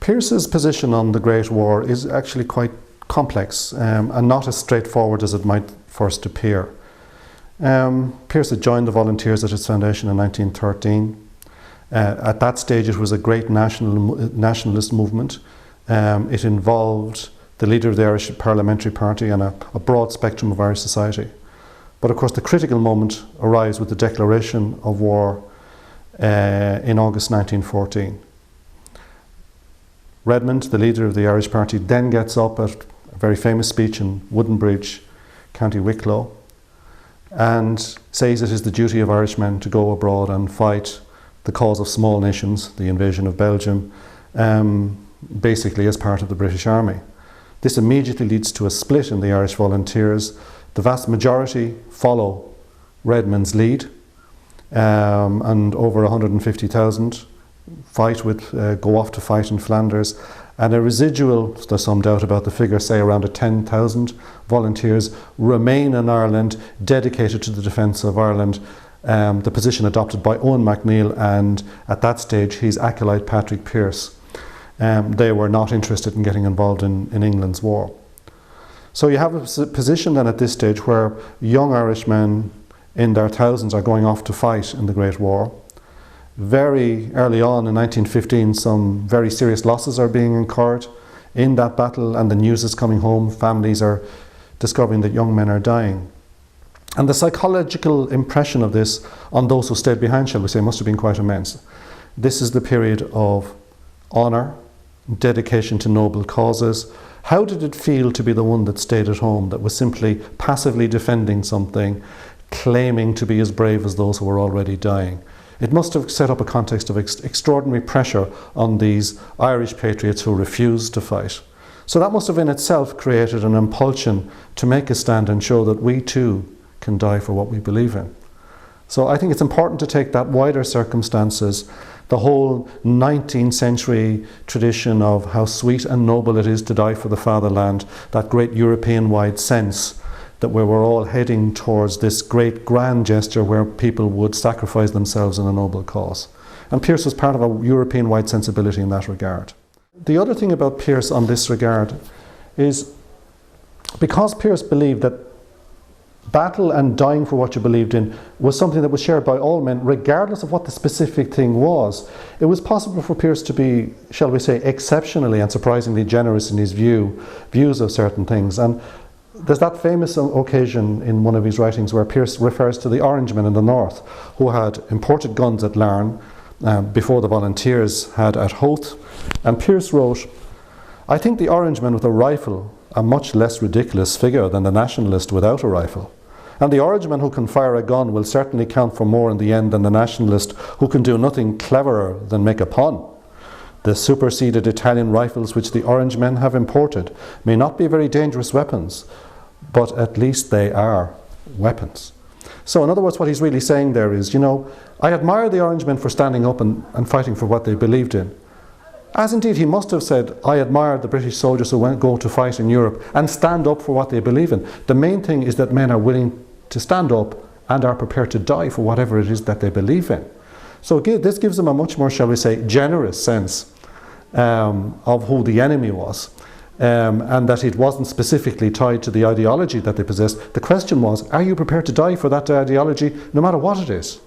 Pearse's position on the Great War is actually quite complex and not as straightforward as it might first appear. Pearse had joined the Volunteers at its foundation in 1913. At that stage it was a great nationalist movement. It involved the leader of the Irish Parliamentary Party and a broad spectrum of Irish society. But of course the critical moment arrives with the declaration of war in August 1914. Redmond, the leader of the Irish Party, then gets up at a very famous speech in Woodenbridge, County Wicklow, and says it is the duty of Irishmen to go abroad and fight the cause of small nations, the invasion of Belgium, basically as part of the British Army. This immediately leads to a split in the Irish Volunteers. The vast majority follow Redmond's lead, and over 150,000 go off to fight in Flanders, and a residual, there's some doubt about the figure, say around 10,000 volunteers remain in Ireland, dedicated to the defence of Ireland, the position adopted by Owen MacNeill and at that stage his acolyte Patrick Pearse. They were not interested in getting involved in England's war. So you have a position then at this stage where young Irishmen in their thousands are going off to fight in the Great War. Very early on in 1915, some very serious losses are being incurred in that battle, and the news is coming home. Families are discovering that young men are dying. And the psychological impression of this on those who stayed behind, shall we say, must have been quite immense. This is the period of honour, dedication to noble causes. How did it feel to be the one that stayed at home, that was simply passively defending something, claiming to be as brave as those who were already dying? It must have set up a context of extraordinary pressure on these Irish patriots who refused to fight. So that must have in itself created an impulsion to make a stand and show that we too can die for what we believe in. So I think it's important to take that wider circumstances, the whole 19th century tradition of how sweet and noble it is to die for the fatherland, that great European-wide sense that we were all heading towards this great grand gesture where people would sacrifice themselves in a noble cause. And Pearse was part of a European-wide sensibility in that regard. The other thing about Pearse on this regard is because Pearse believed that battle and dying for what you believed in was something that was shared by all men, regardless of what the specific thing was, it was possible for Pearse to be, shall we say, exceptionally and surprisingly generous in his views of certain things. And there's that famous occasion in one of his writings where Pearse refers to the Orangemen in the north who had imported guns at Larne before the Volunteers had at Howth. And Pearse wrote, "I think the Orangeman with a rifle a much less ridiculous figure than the nationalist without a rifle. And the Orangeman who can fire a gun will certainly count for more in the end than the nationalist who can do nothing cleverer than make a pun. The superseded Italian rifles which the Orangemen have imported may not be very dangerous weapons, but at least they are weapons." So in other words, what he's really saying there is, you know, I admire the Orangemen for standing up and fighting for what they believed in. As indeed he must have said, I admire the British soldiers who go to fight in Europe and stand up for what they believe in. The main thing is that men are willing to stand up and are prepared to die for whatever it is that they believe in. So this gives them a much more, shall we say, generous sense of who the enemy was. And that it wasn't specifically tied to the ideology that they possessed. The question was, are you prepared to die for that ideology no matter what it is?